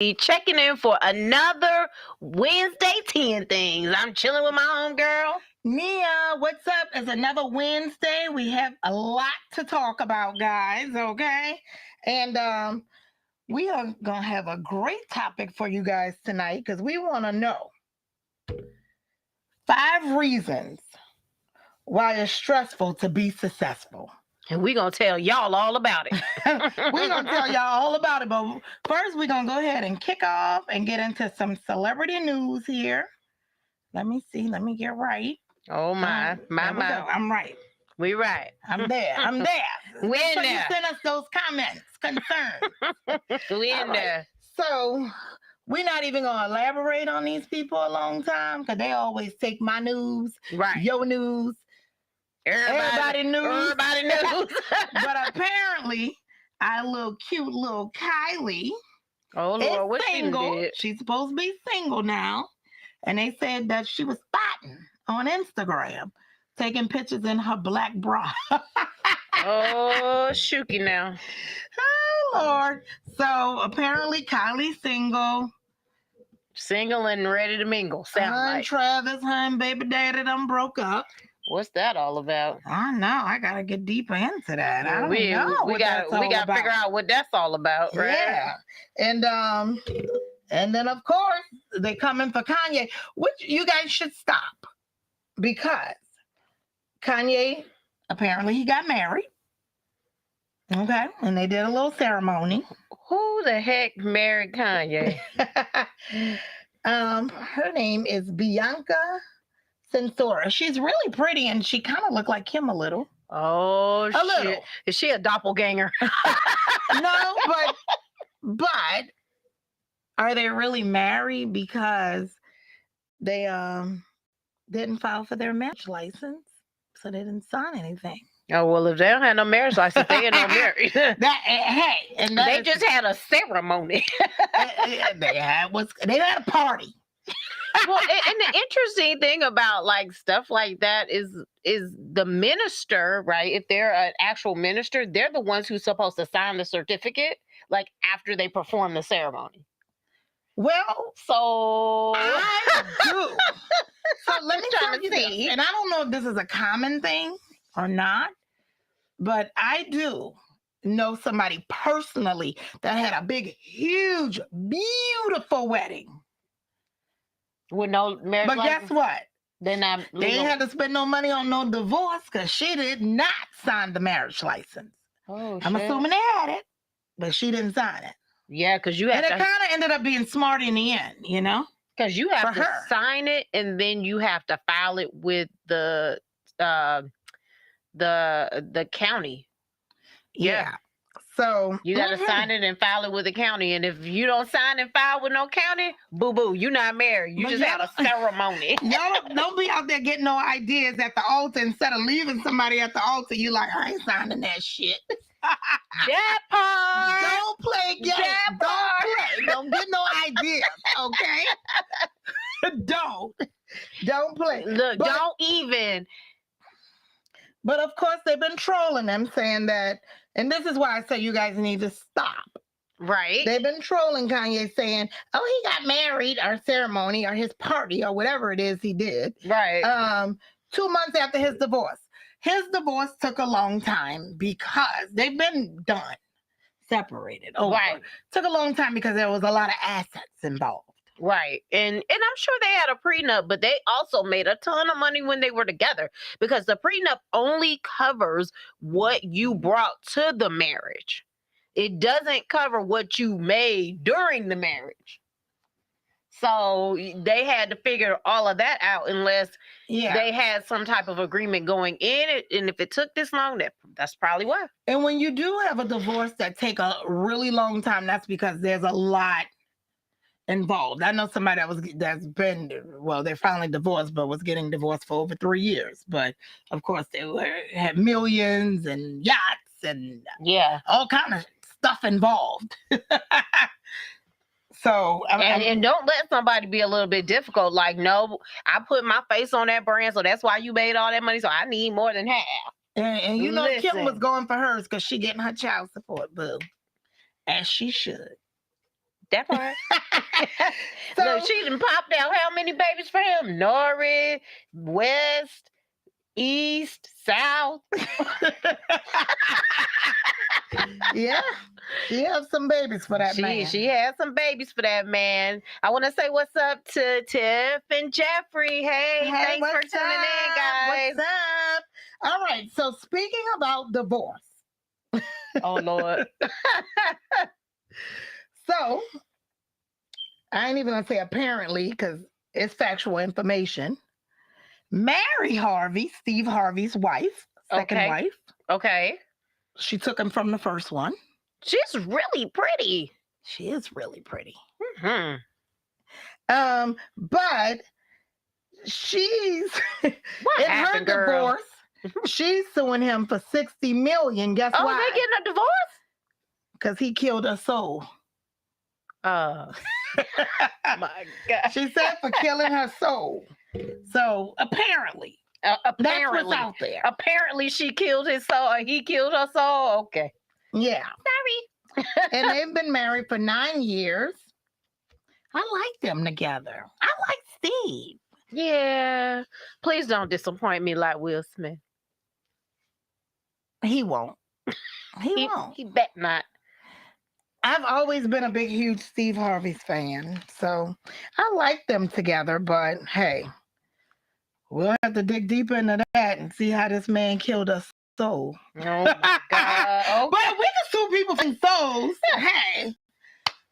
checking in for another Wednesday 10 Things. I'm chilling with my homegirl. Nia, what's up? It's another Wednesday. We have a lot to talk about, guys, okay? And we are going to have a great topic for you guys tonight because we want to know 5 reasons why it's stressful to be successful. And we're going to tell y'all all about it. We're going to tell y'all all about it. But first, we're going to go ahead and kick off and get into some celebrity news here. Let me see. Let me get right. Oh, my. I'm right. We right. I'm there. We Make in sure you there. send us those comments, concerns. We in All right. there. So we're not even going to elaborate on these people a long time because they always take my news, Right. your news, everybody news. But apparently, our little cute little Kylie Oh, Lord, is what single. she did? She's supposed to be single now. And they said that she was spotting on Instagram, taking pictures in her black bra. Oh, shooky now. Oh, Lord. So apparently Kylie's single. Single and ready to mingle. Sound Her and like. Travis, her and baby daddy done broke up. What's that all about? I know. I got to get deeper into that. I don't know We what got that's all to about. figure out what that's all about, right? Yeah. And then, of course, they coming for Kanye, which you guys should stop because Kanye, apparently he got married. Okay. And they did a little ceremony. Who the heck married Kanye? Her name is Bianca Censora. She's really pretty and she kind of looked like Kim a little. Oh, shit. Little. Is she a doppelganger? No, but are they really married because they didn't file for their marriage license, so they didn't sign anything. Oh, well, if they don't have no marriage license, they ain't no married. They just had a ceremony. They had a party. Well, and the interesting thing about like stuff like that is the minister, right? If they're an actual minister, they're the ones who's supposed to sign the certificate, like after they perform the ceremony. Well, so I do. So let me tell you see. this, and I don't know if this is a common thing or not, but I do know somebody personally that had a big, huge, beautiful wedding. With no marriage license. But guess what? They're not legal. They didn't have to spend no money on no divorce because she did not sign the marriage license. Oh, I'm assuming they had it, but she didn't sign it. Yeah, because you have to. And it kind of ended up being smart in the end, you know? Because you have to sign it and then you have to file it with the county. Yeah. So you got to sign it and file it with the county. And if you don't sign and file with no county, boo-boo, you're not married. You just had a ceremony. Y'all don't be out there getting no ideas at the altar. Instead of leaving somebody at the altar, you like, I ain't signing that shit. That part. Don't play games. Don't get no ideas, okay? Don't play. Look, don't even. But of course, they've been trolling them, saying that, and this is why I say you guys need to stop. Right. They've been trolling Kanye, saying, "Oh, he got married, or ceremony, or his party, or whatever it is he did." Right. 2 months after his divorce. His divorce took a long time because they've been done, separated. Right. Took a long time because there was a lot of assets involved. Right. And I'm sure they had a prenup, but they also made a ton of money when they were together because the prenup only covers what you brought to the marriage. It doesn't cover what you made during the marriage. So they had to figure all of that out unless they had some type of agreement going in. And if it took this long, that's probably why. And when you do have a divorce that take a really long time, that's because there's a lot involved. I know somebody they're finally divorced, but was getting divorced for over 3 years. But of course, they had millions and yachts and all kind of stuff involved. So and don't let somebody be a little bit difficult. Like, no, I put my face on that brand, so that's why you made all that money. So I need more than half. And you know, Kim was going for hers because she getting her child support, boo, as she should. That part. Look, So she done popped out how many babies for him? North, West, East, South. yeah, she has some babies for that man. She had some babies for that man. I want to say what's up to Tiff and Jeffrey. Hey, Hey, thanks for what's tuning in, up? guys. What's up? All right. So speaking about divorce, Oh Lord. so I ain't even gonna say apparently because it's factual information. Mary Harvey, Steve Harvey's wife, second Okay. wife, Okay. she took him from the first one. She's really pretty. She is really pretty. Hmm. But she's What in her happened, girl? divorce. She's suing him for $60 million. Guess Oh, why? they getting a divorce? Because he killed her soul. My God. She said for killing her soul. So apparently, that's what's Apparently. out there. Apparently she killed his soul or he killed her soul. Okay. Yeah. Sorry. And they've been married for 9 years. I like them together. I like Steve. Yeah. Please don't disappoint me like Will Smith. He won't. He won't. He bet not. I've always been a big, huge Steve Harvey's fan. So I like them together, but hey, we'll have to dig deeper into that and see how this man killed us soul. Oh my God. Okay. But if we can sue people for souls, hey,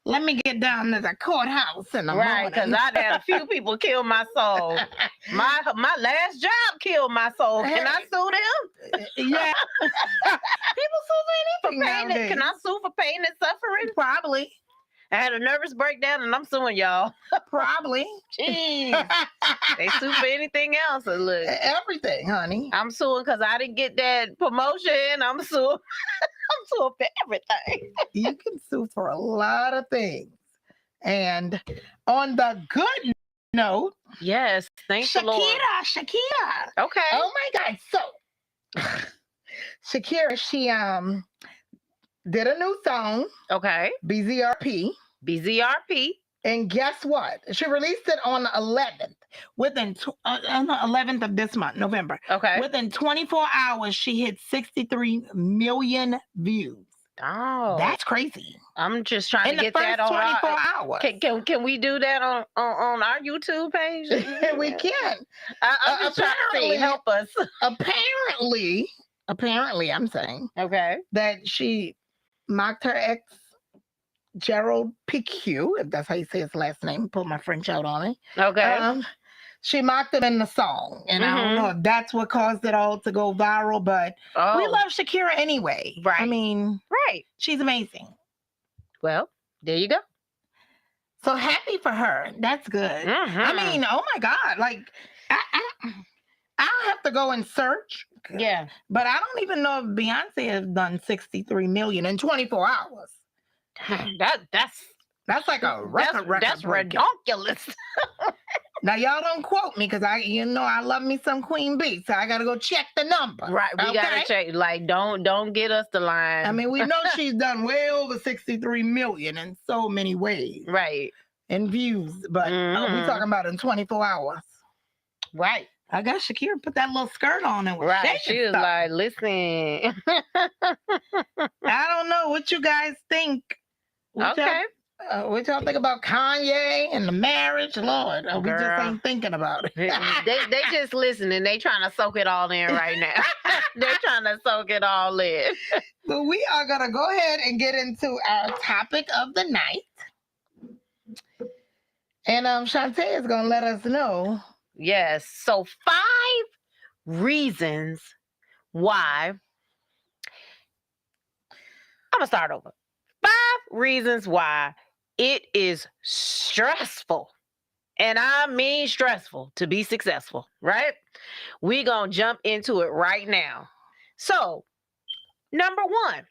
let me get down to the courthouse in the Right, because morning. I'd had a few people kill my soul. My last job killed my soul. Can I sue them? Yeah. People sue for anything nowadays. Can I sue for pain and suffering? Probably. I had a nervous breakdown and I'm suing y'all. Probably. Jeez. They sue for anything else. So look, Everything, honey. I'm suing because I didn't get that promotion. I'm suing. I'm suing for everything. You can sue for a lot of things. And on the good note, Yes, thank the Lord. Shakira. Okay. Oh my God. So Shakira, she did a new song, Okay. BZRP. BZRP. And guess what? She released it on the 11th. On the 11th of this month, November. Okay. Within 24 hours, she hit 63 million views. Oh, That's crazy. I'm just trying In to the get first that on 24 our, hours. Can we do that on our YouTube page? We can. I'm just trying to see. Help us. Apparently, I'm saying Okay. that she mocked her ex, Gerald PQ, if that's how you say his last name. Put my French out on it. Okay. She mocked him in the song. And I don't know if that's what caused it all to go viral, but we love Shakira anyway. Right. I mean, Right. she's amazing. Well, there you go. So happy for her. That's good. I mean, oh my God. Like, I'll have to go and search. Yeah. But I don't even know if Beyonce has done 63 million in 24 hours. That's like a record. That's redonkulous. Now y'all don't quote me because I love me some Queen Bee, so I gotta go check the number. Right, we gotta check. Like, don't get us the line. I mean, we know she's done way over 63 million in so many ways. Right. In views, but we talking about in 24 hours. Right. I got Shakira put that little skirt on and was right. She was stuff. like, listen. I don't know what you guys think. What y'all think about Kanye and the marriage? Lord, we just ain't thinking about it. they just listening. They trying to soak it all in right now. They're trying to soak it all in. So we are going to go ahead and get into our topic of the night. And Shantae is going to let us know. Yes. So 5 reasons why. I'm going to start over. 5 reasons why it is stressful, and I mean stressful, to be successful, right? We're going to jump into it right now. So, number 1,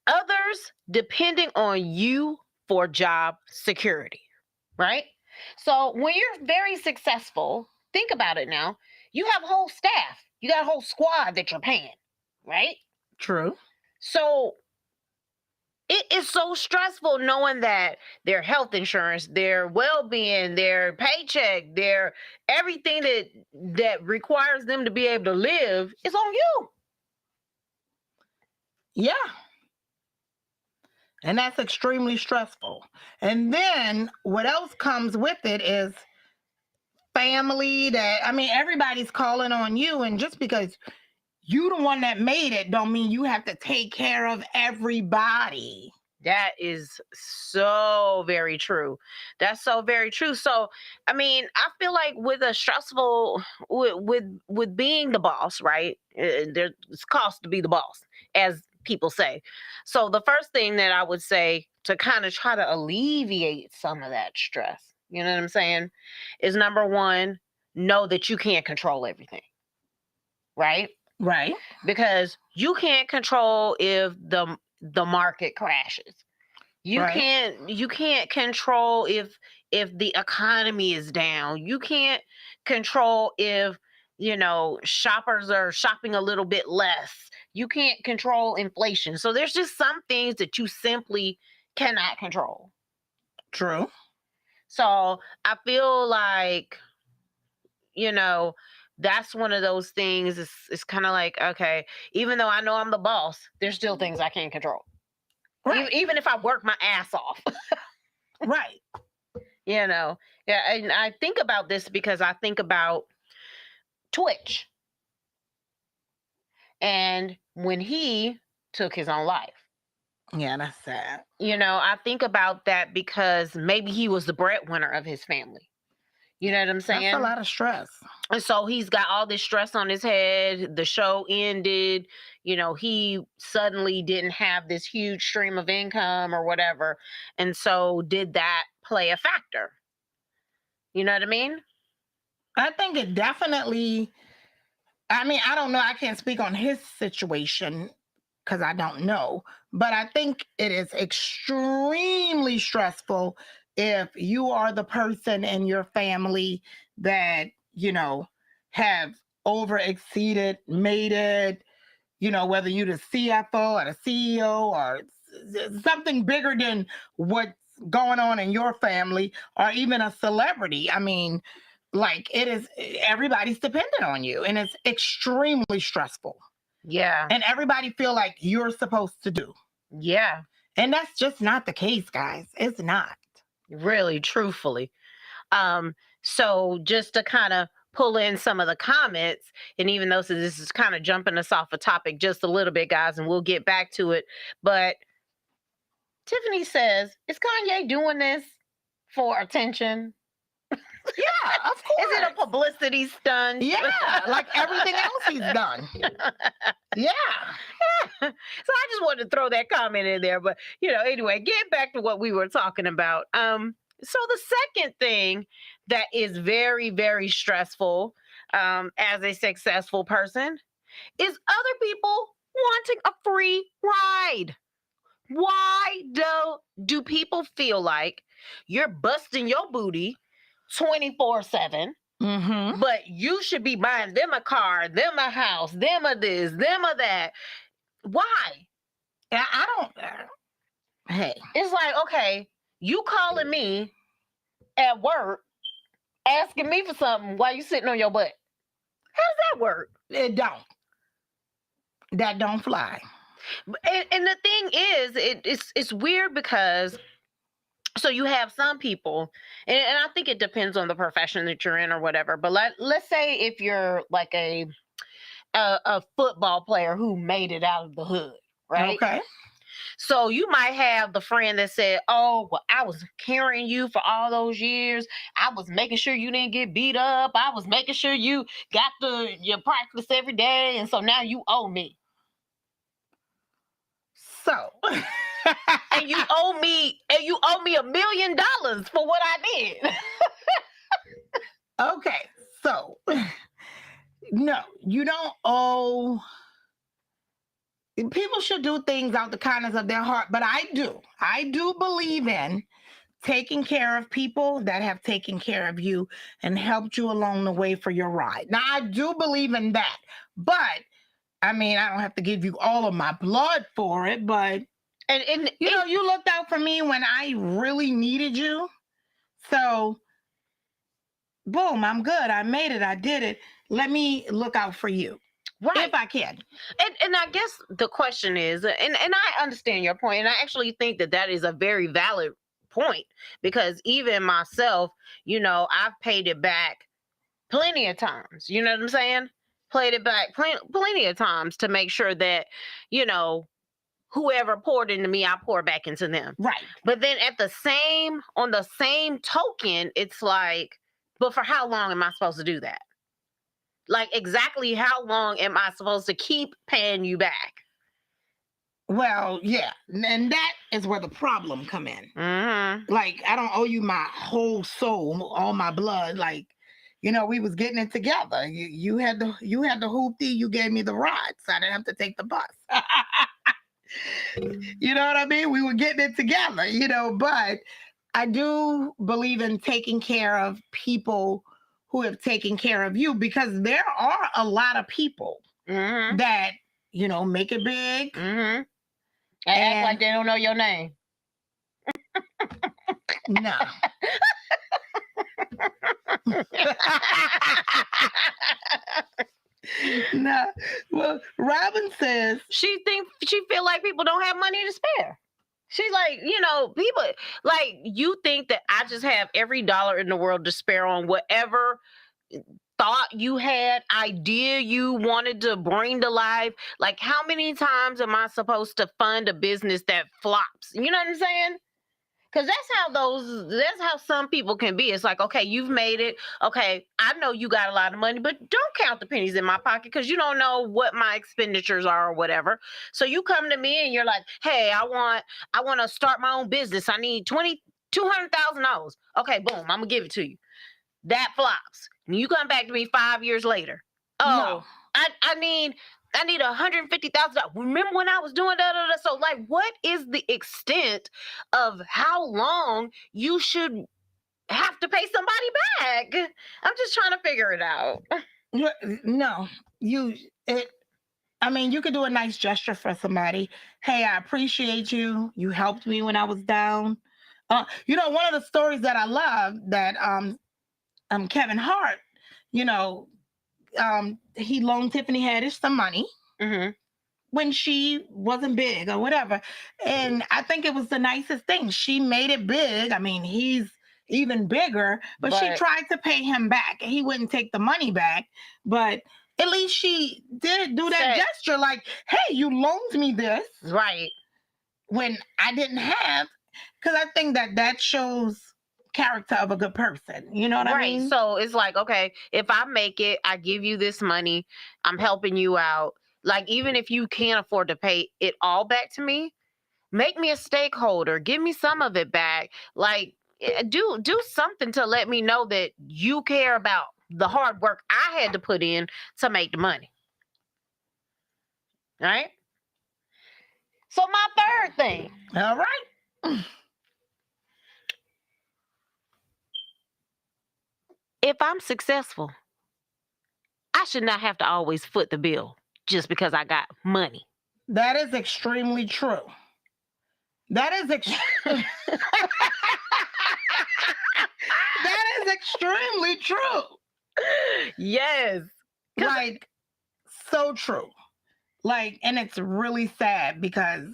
others depending on you for job security, right? So, when you're very successful, think about it now. You have a whole staff. You got a whole squad that you're paying, right? True. So, it is so stressful knowing that their health insurance, their well-being, their paycheck, their everything that requires them to be able to live is on you. Yeah. And that's extremely stressful. And then what else comes with it is family that, I mean, everybody's calling on you. And just because you the one that made it don't mean you have to take care of everybody. That is so very true. That's so very true. So, I mean, I feel like with a stressful with being the boss, right? There's cost to be the boss, as people say. So, the first thing that I would say to kind of try to alleviate some of that stress, you know what I'm saying, is number one, know that you can't control everything, right? Right. Because you can't control if the market crashes. Right. You can't control if the economy is down. You can't control if shoppers are shopping a little bit less. You can't control inflation. So there's just some things that you simply cannot control. True. So I feel like, you know, that's one of those things. It's kind of like, okay, even though I know I'm the boss, there's still things I can't control. Right. Even if I work my ass off. Right. Yeah, and I think about this because I think about Twitch and when he took his own life. Yeah, that's sad. I think about that because maybe he was the breadwinner of his family. You know what I'm saying? That's a lot of stress. And so he's got all this stress on his head. The show ended. He suddenly didn't have this huge stream of income or whatever. And so did that play a factor? You know what I mean? I think it definitely, I mean, I don't know. I can't speak on his situation because I don't know. But I think it is extremely stressful if you are the person in your family that, have over exceeded, made it, whether you're the CFO or the CEO or something bigger than what's going on in your family or even a celebrity. I mean, like it is, everybody's dependent on you and it's extremely stressful. Yeah. And everybody feel like you're supposed to do. Yeah. And that's just not the case, guys. It's not. Really, truthfully. So just to kind of pull in some of the comments, and even though this is kind of jumping us off a topic just a little bit, guys, and we'll get back to it. But Tiffany says, is Kanye doing this for attention? Yeah, of course. Is it a publicity stunt? Yeah, like everything else he's done. Yeah. So I just wanted to throw that comment in there. But, anyway, get back to what we were talking about. So the second thing that is very, very stressful as a successful person is other people wanting a free ride. Why do people feel like you're busting your booty 24/7, Mm-hmm. but you should be buying them a car, them a house, them a this, them a that? Why? I don't. Hey, It's like, okay, you calling me at work asking me for something while you sitting on your butt. How does that work? it don't. That don't fly. And the thing is, it's weird because so you have some people, and I think it depends on the profession that you're in or whatever. But let's say if you're like a football player who made it out of the hood, right? Okay. So you might have the friend that said, "Oh, well, I was carrying you for all those years. I was making sure you didn't get beat up. I was making sure you got your practice every day, and so now you owe me." So. And you owe me $1 million for what I did. Okay. So. No, you don't owe. People should do things out the kindness of their heart, but I do believe in taking care of people that have taken care of you and helped you along the way for your ride. Now, I do believe in that, but I mean, I don't have to give you all of my blood for it, but And You know, you looked out for me when I really needed you. So, boom, I'm good. I made it. I did it. Let me look out for you right. if I can. And I guess the question is, and I understand your point, and I actually think that that is a very valid point, because even myself, I've paid it back plenty of times. You know what I'm saying? Played it back plenty of times to make sure that, you know, whoever poured into me, I pour back into them. Right. But then on the same token, it's like, but for how long am I supposed to do that? Like, exactly how long am I supposed to keep paying you back? Well, yeah. And that is where the problem come in. Mm-hmm. Like, I don't owe you my whole soul, all my blood. Like, you know, we was getting it together. You had the hoopty, you gave me the rods. I didn't have to take the bus. You know what I mean? We were getting it together, but I do believe in taking care of people who have taken care of you, because there are a lot of people Mm-hmm. that, make it big. Mm-hmm. And act like they don't know your name. No. No. Well, Robin says She feel like people don't have money to spare. She's like, people, like, you think that I just have every dollar in the world to spare on whatever thought you had, idea you wanted to bring to life. Like, how many times am I supposed to fund a business that flops? You know what I'm saying? Because that's how some people can be. It's like, okay, you've made it. Okay, I know you got a lot of money, but don't count the pennies in my pocket, because you don't know what my expenditures are or whatever. So you come to me and you're like, hey, I want to start my own business. I need $200,000. Okay, boom, I'm gonna give it to you. That flops. And you come back to me 5 years later. no. Oh, I need $150,000. Remember when I was doing that? So, like, what is the extent of how long you should have to pay somebody back? I'm just trying to figure it out. No. You could do a nice gesture for somebody. Hey, I appreciate you. You helped me when I was down. One of the stories that I love that Kevin Hart, you know, he loaned Tiffany Haddish some money Mm-hmm. when she wasn't big or whatever. And I think it was the nicest thing. She made it big. I mean, he's even bigger, but she tried to pay him back. He wouldn't take the money back, but at least she did do that gesture, like, hey, you loaned me this. Right. When I didn't have, because I think that shows character of a good person. You know what I mean? So it's like, okay, if I make it, I give you this money, I'm helping you out. Like, even if you can't afford to pay it all back to me, make me a stakeholder, give me some of it back. Like, do something to let me know that you care about the hard work I had to put in to make the money. Right? So my third thing. All right. If I'm successful, I should not have to always foot the bill just because I got money. That is extremely true. That is that is extremely true. Yes. Like, so true. Like, and it's really sad because,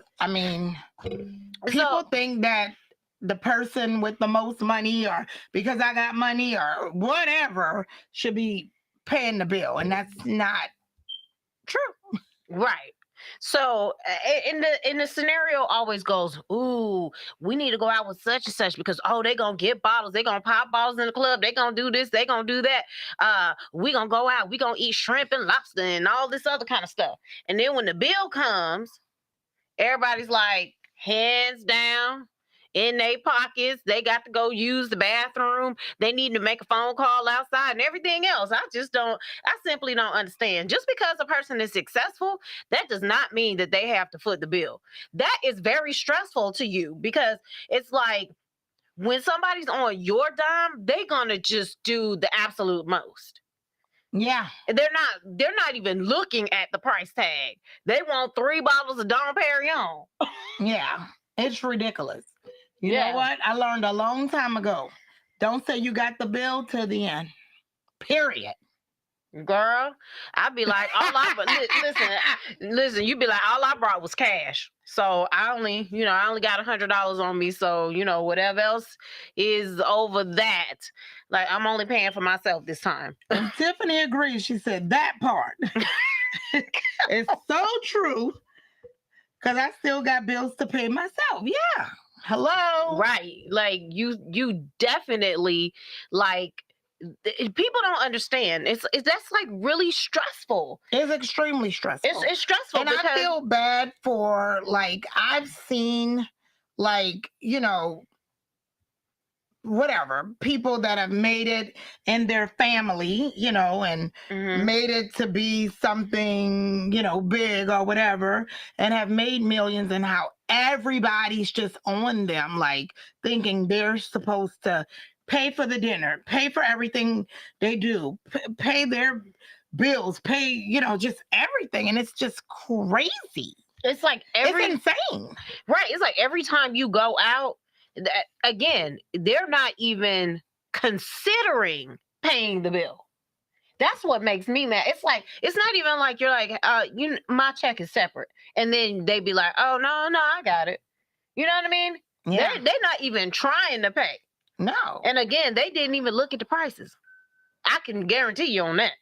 people think that the person with the most money, or because I got money or whatever, should be paying the bill. And that's not true. Right. So in the scenario always goes, ooh, we need to go out with such and such because they gonna get bottles, they gonna pop bottles in the club, they gonna do this, they gonna do that. We gonna go out, we gonna eat shrimp and lobster and all this other kind of stuff. And then when the bill comes, everybody's like, hands down in their pockets. They got to go use the bathroom. They need to make a phone call outside and everything else. I simply don't understand. Just because a person is successful, that does not mean that they have to foot the bill. That is very stressful to you, because it's like, when somebody's on your dime, they're going to just do the absolute most. Yeah. They're not even looking at the price tag. They want 3 bottles of Dom Perignon. Yeah. It's ridiculous. You know Yeah. what? I learned a long time ago. Don't say you got the bill till the end. Period. Girl, I'd be like, listen, you'd be like, all I brought was cash. So I only got $100 on me. So, whatever else is over that, like I'm only paying for myself this time. And Tiffany agrees. She said that part. It's so true. Because I still got bills to pay myself. Yeah. Hello. Right. Like you definitely like people don't understand. That's like really stressful. It's extremely stressful. It's stressful and because I feel bad for, like, I've seen, like, whatever, people that have made it in their family, and Mhm. made it to be something, big or whatever, and have made millions, and how everybody's just on them, like thinking they're supposed to pay for the dinner, pay for everything they do, pay their bills, pay, just everything. And it's just crazy. It's like every It's insane. right. It's like every time you go out, again, they're not even considering paying the bill. That's what makes me mad. It's like it's not even like you're like, my check is separate, and then they be like, oh no, I got it. You know what I mean? Yeah. They're not even trying to pay. No. And again, they didn't even look at the prices. I can guarantee you on that.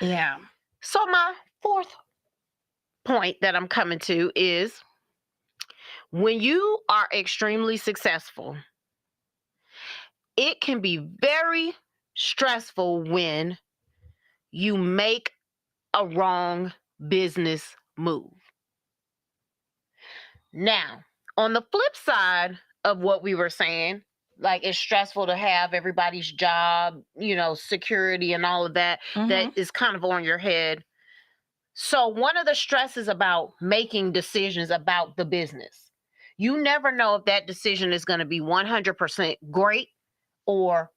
Yeah. So my fourth point that I'm coming to is when you are extremely successful, it can be very stressful when you make a wrong business move. Now, on the flip side of what we were saying, like it's stressful to have everybody's job, security and all of that, that is kind of on your head. So, one of the stresses about making decisions about the business, you never know if that decision is going to be 100% great or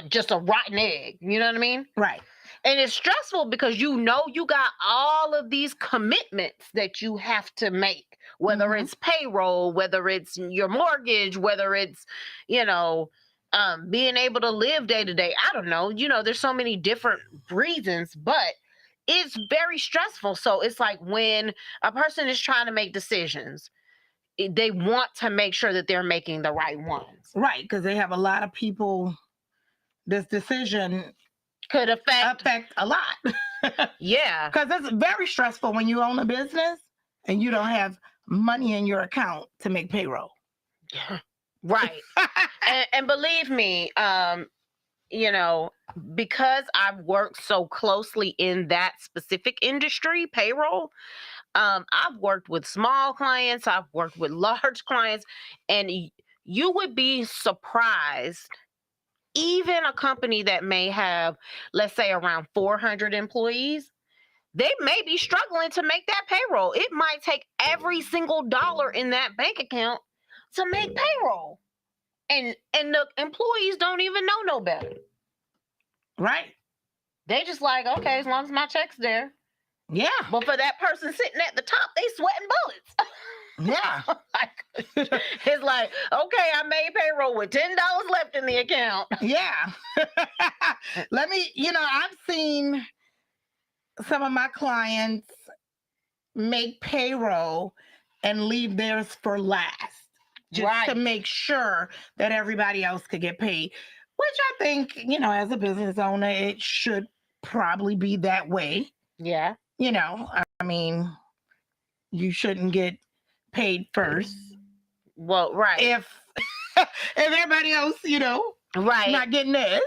just a rotten egg. You know what I mean? Right. And it's stressful because you got all of these commitments that you have to make, whether it's payroll, whether it's your mortgage, whether it's, being able to live day to day. I don't know. There's so many different reasons, but it's very stressful. So it's like when a person is trying to make decisions, they want to make sure that they're making the right ones. Right. Because they have a lot of people. This decision could affect a lot. Yeah. Because it's very stressful when you own a business and you don't have money in your account to make payroll. Right. and believe me, because I've worked so closely in that specific industry, payroll, I've worked with small clients, I've worked with large clients, and you would be surprised. Even a company that may have, let's say, around 400 employees, they may be struggling to make that payroll. It might take every single dollar in that bank account to make payroll. And the employees don't even know no better. Right. They just like, okay, as long as my check's there. Yeah. But for that person sitting at the top, they sweating bullets. Yeah. It's like, okay, I made payroll with $10 left in the account. Yeah. I've seen some of my clients make payroll and leave theirs for last, just to make sure that everybody else could get paid, which I think, as a business owner, it should probably be that way. Yeah. I mean, you shouldn't get paid first. Well, right. If everybody else, right, not getting this.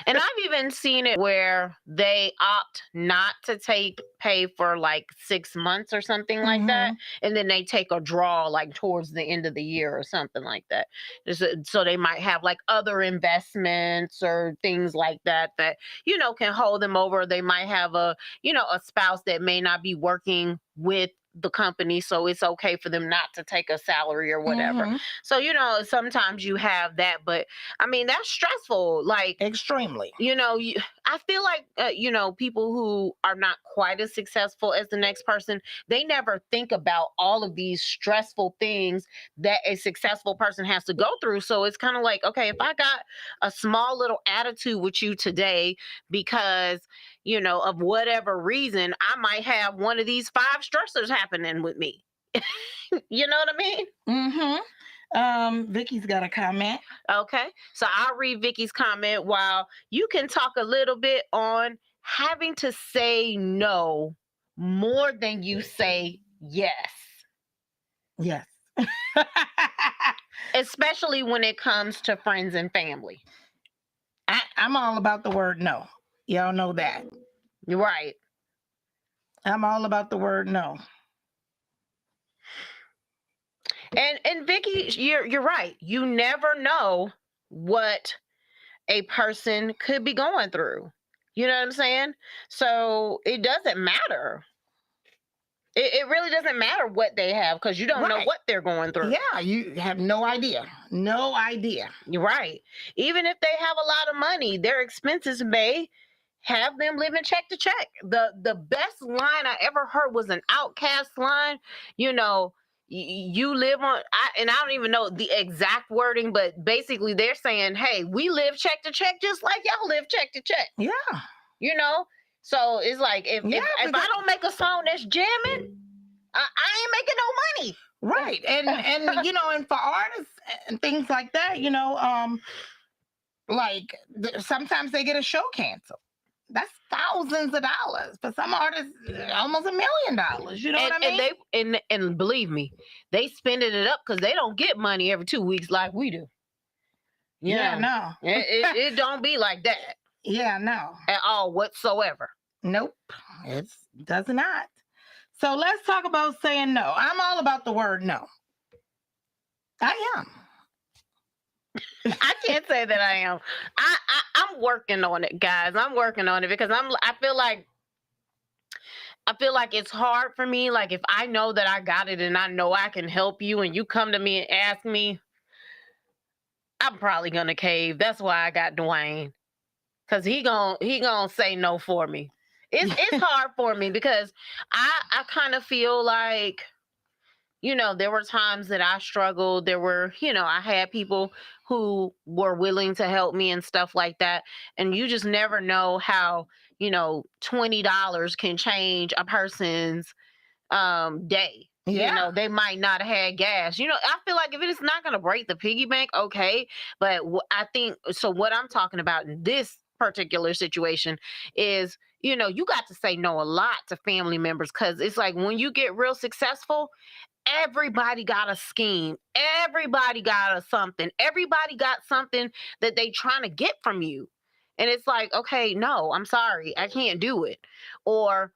And I've even seen it where they opt not to take pay for like 6 months or something like that. And then they take a draw like towards the end of the year or something like that. So they might have like other investments or things like that, can hold them over. They might have a spouse that may not be working with the company, so it's okay for them not to take a salary or whatever. Hmm. So, sometimes you have that, but I mean, that's stressful. Like, Extremely. I feel like, people who are not quite as successful as the next person, they never think about all of these stressful things that a successful person has to go through. So it's kind of like, okay, if I got a small little attitude with you today because, of whatever reason, I might have one of these five stressors happening with me. You know what I mean? Hmm. Vicky's got a comment. Okay. So I'll read Vicky's comment while you can talk a little bit on having to say no more than you say yes, Yes. especially when it comes to friends and family. I'm all about the word no. Y'all know that. You're right. I'm all about the word no. And Vicky, you're right. You never know what a person could be going through. You know what I'm saying? So it doesn't matter. It really doesn't matter what they have because you don't know Right. what they're going through. Yeah, you have no idea. No idea. You're right. Even if they have a lot of money, their expenses may have them living check to check. The best line I ever heard was an Outcast line. You know, you live on, and I don't even know the exact wording, but basically they're saying, "Hey, we live check to check, just like y'all live check to check." Yeah. You know, so it's like Yeah, if I don't make a song that's jamming, I ain't making no money. right. And for artists and things like that, like sometimes they get a show canceled. That's thousands of dollars. For some artists, almost $1 million. You know what I mean? And believe me, they spending it up because they don't get money every 2 weeks like we do. Yeah, no. It don't be like that Yeah, no. at all whatsoever. Nope. It does not. So let's talk about saying no. I'm all about the word no. I am. I can't say that I am. I'm working on it, guys. I'm working on it because I feel like it's hard for me. Like if I know that I got it and I know I can help you and you come to me and ask me, I'm probably gonna cave. That's why I got Dwayne. Cause he gonna say no for me. It's hard for me because I kind of feel like, there were times that I struggled. There were, I had people who were willing to help me and stuff like that. And you just never know how, $20 can change a person's day. Yeah. They might not have had gas. I feel like if it is not going to break the piggy bank, okay. But I think so. What I'm talking about in this particular situation is, you got to say no a lot to family members because it's like when you get real successful, everybody got a scheme, everybody got a something, everybody got something that they trying to get from you. And it's like, okay, no, I'm sorry, I can't do it. Or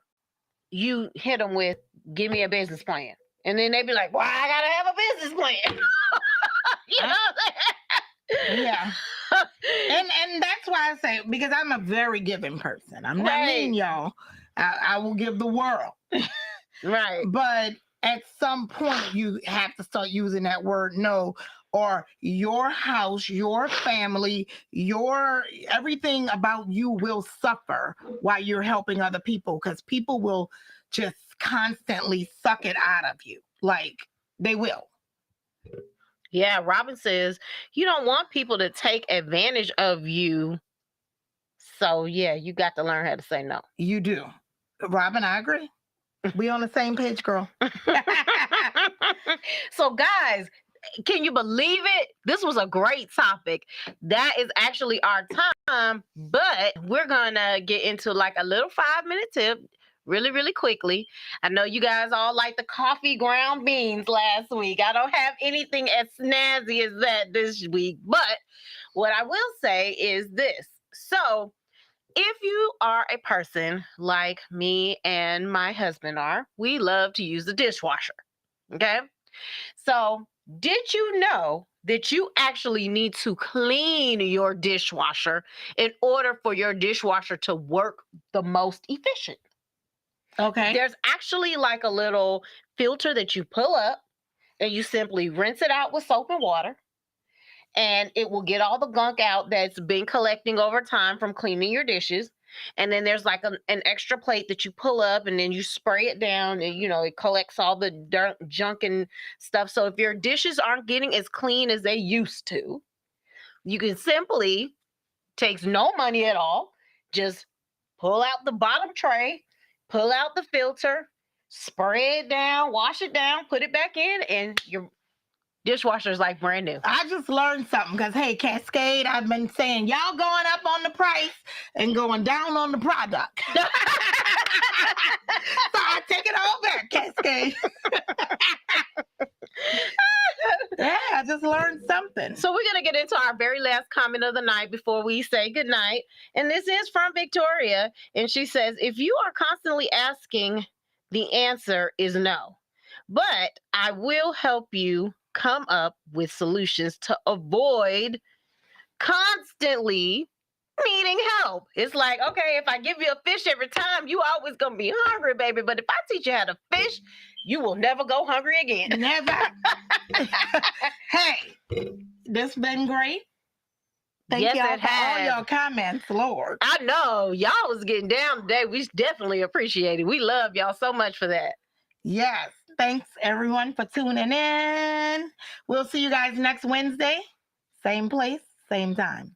you hit them with, give me a business plan. And then they be like, well, I gotta have a business plan. You know what I'm saying? Yeah. And that's why I say, because I'm a very giving person. I'm not mean, y'all. I will give the world. Right. But at some point, you have to start using that word no, or your house, your family, your everything about you will suffer while you're helping other people because people will just constantly suck it out of you. Like they will. Yeah, Robin says you don't want people to take advantage of you. So yeah, you got to learn how to say no. You do. Robin, I agree. We on the same page, girl. So guys, can you believe it? This was a great topic. That is actually our time, but we're gonna get into like a little 5-minute tip really, really quickly. I know you guys all like the coffee ground beans last week. I don't have anything as snazzy as that this week, but what I will say is this. So if you are a person like me and my husband are, we love to use the dishwasher. Okay. So, did you know that you actually need to clean your dishwasher in order for your dishwasher to work the most efficient? Okay. There's actually like a little filter that you pull up and you simply rinse it out with soap and water, and it will get all the gunk out that's been collecting over time from cleaning your dishes. And then there's like an extra plate that you pull up and then you spray it down, and it collects all the dirt, junk, and stuff. So if your dishes aren't getting as clean as they used to, you can simply, takes no money at all, just pull out the bottom tray, pull out the filter, spray it down, wash it down, put it back in, and your dishwasher is like brand new. I just learned something because, hey, Cascade, I've been saying y'all going up on the price and going down on the product. So I take it all back, Cascade. Yeah, I just learned something. So we're going to get into our very last comment of the night before we say goodnight. And this is from Victoria. And she says, if you are constantly asking, the answer is no. But I will help you come up with solutions to avoid constantly needing help. It's like, okay, if I give you a fish every time, you always gonna be hungry, baby. But if I teach you how to fish, you will never go hungry again. Never. Hey, this been great. Thank Yes, y'all it for all has. your comments, Lord. I know y'all was getting down today. We definitely appreciate it. We love y'all so much for that. Yes. Thanks everyone for tuning in. We'll see you guys next Wednesday. Same place, same time.